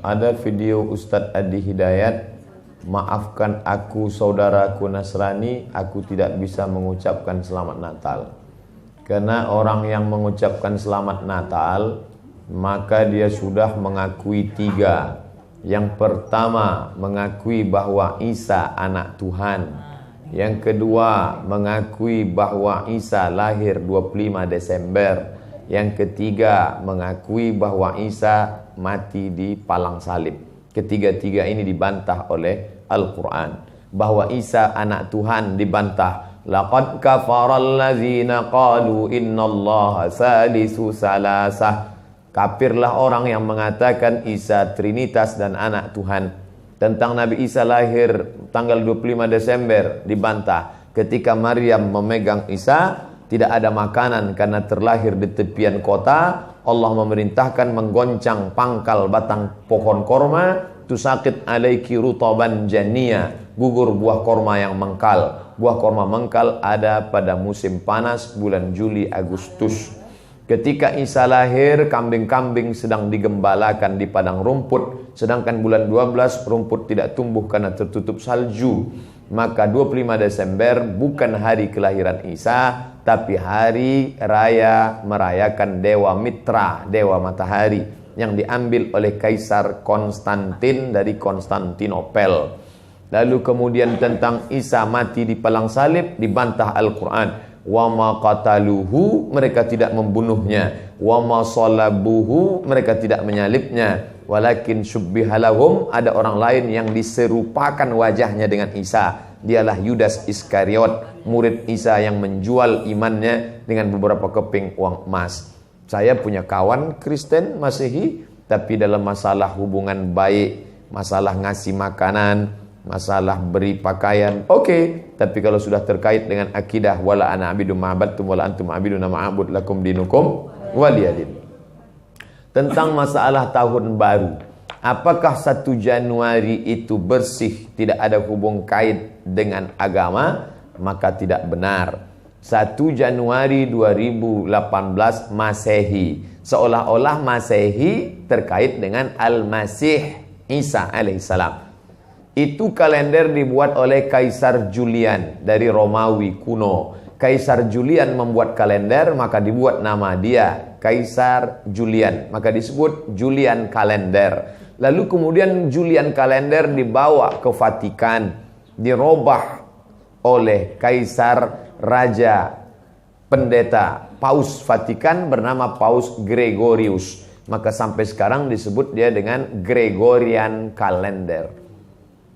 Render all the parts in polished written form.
Ada video Ustadz Adi Hidayat, maafkan aku saudaraku Nasrani, aku tidak bisa mengucapkan selamat Natal. Karena orang yang mengucapkan selamat Natal, maka dia sudah mengakui tiga. Yang pertama, mengakui bahwa Isa anak Tuhan. Yang kedua, mengakui bahwa Isa lahir 25 Desember. Yang ketiga, mengakui bahwa Isa mati di palang salib. Ketiga-tiga ini dibantah oleh Al-Quran. Bahwa Isa anak Tuhan dibantah. Laqad kafaral ladzina qalu innallaha salisu salasah. Kafirlah orang yang mengatakan Isa Trinitas dan anak Tuhan. Tentang Nabi Isa lahir tanggal 25 Desember dibantah. Ketika Maryam memegang Isa, tidak ada makanan karena terlahir di tepian kota. Allah memerintahkan menggoncang pangkal batang pohon korma. Tusakit alaiki rutaban jania. Gugur buah korma yang mengkal. Buah korma mengkal ada pada musim panas bulan Juli Agustus. Ketika Isa lahir, kambing-kambing sedang digembalakan di padang rumput. Sedangkan bulan 12 rumput tidak tumbuh karena tertutup salju. Maka 25 Desember bukan hari kelahiran Isa, tapi hari raya merayakan Dewa Mitra, Dewa Matahari, yang diambil oleh Kaisar Konstantin dari Konstantinopel. Lalu kemudian tentang Isa mati di palang salib dibantah Al-Quran. Wa ma qataluhu, mereka tidak membunuhnya. Wa ma salabuhu, mereka tidak menyalibnya. Walakin syubbihalahum, ada orang lain yang diserupakan wajahnya dengan Isa. Dialah Yudas Iskariot, murid Isa yang menjual imannya dengan beberapa keping uang emas. Saya punya kawan Kristen Masehi, tapi dalam masalah hubungan baik, masalah ngasih makanan, masalah beri pakaian, oke. Tapi kalau sudah terkait dengan akidah, wala ana abidu ma'abadtum wala antum abiduna ma'abud lakum dinukum waliyadin. Tentang masalah tahun baru, apakah 1 Januari itu bersih, tidak ada hubung kait dengan agama? Maka tidak benar. 1 Januari 2018 Masehi, seolah-olah Masehi terkait dengan Al-Masih Isa alaihissalam. Itu kalender dibuat oleh Kaisar Julian dari Romawi kuno. Kaisar Julian membuat kalender, maka dibuat nama dia Kaisar Julian, maka disebut Julian kalender. Lalu kemudian Julian kalender dibawa ke Vatikan, dirobah oleh Kaisar Raja Pendeta Paus Vatikan bernama Paus Gregorius. Maka sampai sekarang disebut dia dengan Gregorian kalender.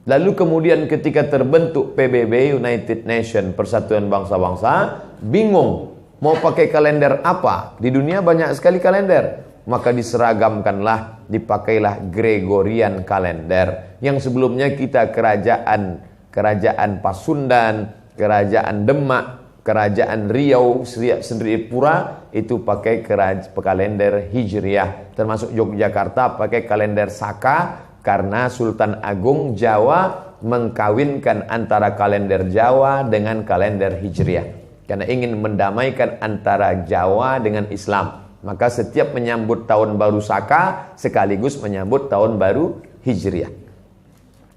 Lalu kemudian ketika terbentuk PBB, United Nation, Persatuan Bangsa-Bangsa, bingung mau pakai kalender apa? Di dunia banyak sekali kalender. Maka diseragamkanlah, dipakailah Gregorian kalender. Yang sebelumnya kita kerajaan Pasundan, kerajaan Demak, kerajaan Riau, Sendiriapura itu pakai kalender Hijriah. Termasuk Yogyakarta pakai kalender Saka, karena Sultan Agung Jawa mengkawinkan antara kalender Jawa dengan kalender Hijriah. Karena ingin mendamaikan antara Jawa dengan Islam. Maka setiap menyambut tahun baru Saka sekaligus menyambut tahun baru Hijriah.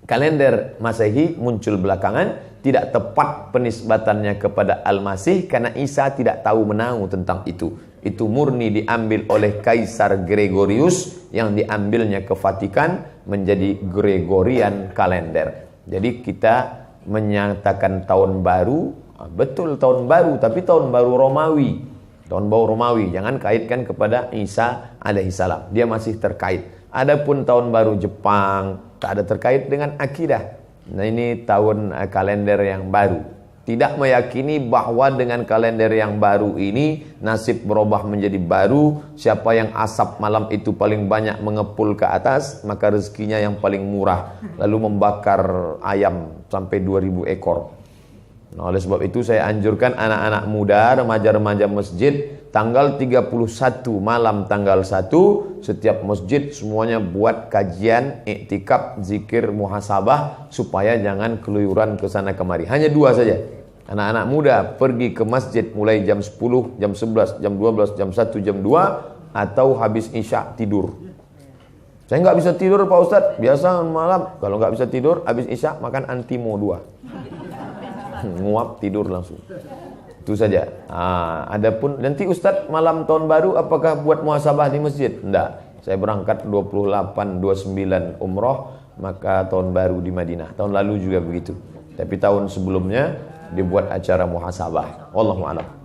Kalender Masehi muncul belakangan, tidak tepat penisbatannya kepada Al-Masih karena Isa tidak tahu menahu tentang itu. Itu murni diambil oleh Kaisar Gregorius yang diambilnya ke Vatikan menjadi Gregorian kalender. Jadi kita menyatakan tahun baru, betul tahun baru, tapi tahun baru Romawi. Tahun baru Romawi, jangan kaitkan kepada Isa alaihissalam. Dia masih terkait. Adapun tahun baru Jepang tak ada terkait dengan akidah. Nah, ini tahun kalender yang baru. Tidak meyakini bahwa dengan kalender yang baru ini nasib berubah menjadi baru. Siapa yang asap malam itu paling banyak mengepul ke atas, maka rezekinya yang paling murah. Lalu membakar ayam sampai 2000 ekor. Nah, oleh sebab itu saya anjurkan anak-anak muda, remaja-remaja masjid, tanggal 31 malam tanggal 1 setiap masjid semuanya buat kajian, iktikaf, zikir, muhasabah supaya jangan keluyuran ke sana kemari. Hanya 2 saja. Anak-anak muda pergi ke masjid mulai jam 10, jam 11, jam 12, jam 1, jam 2 atau habis isya tidur. Saya nggak bisa tidur Pak Ustadz. Biasa malam kalau nggak bisa tidur, habis isya makan Antimo 2. Nguap tidur langsung. Itu saja. Adapun nanti Ustadz malam tahun baru apakah buat muhasabah di masjid? Enggak. Saya berangkat 28, 29 umroh, maka tahun baru di Madinah. Tahun lalu juga begitu. Tapi tahun sebelumnya dibuat acara muhasabah. Wallahu a'lam.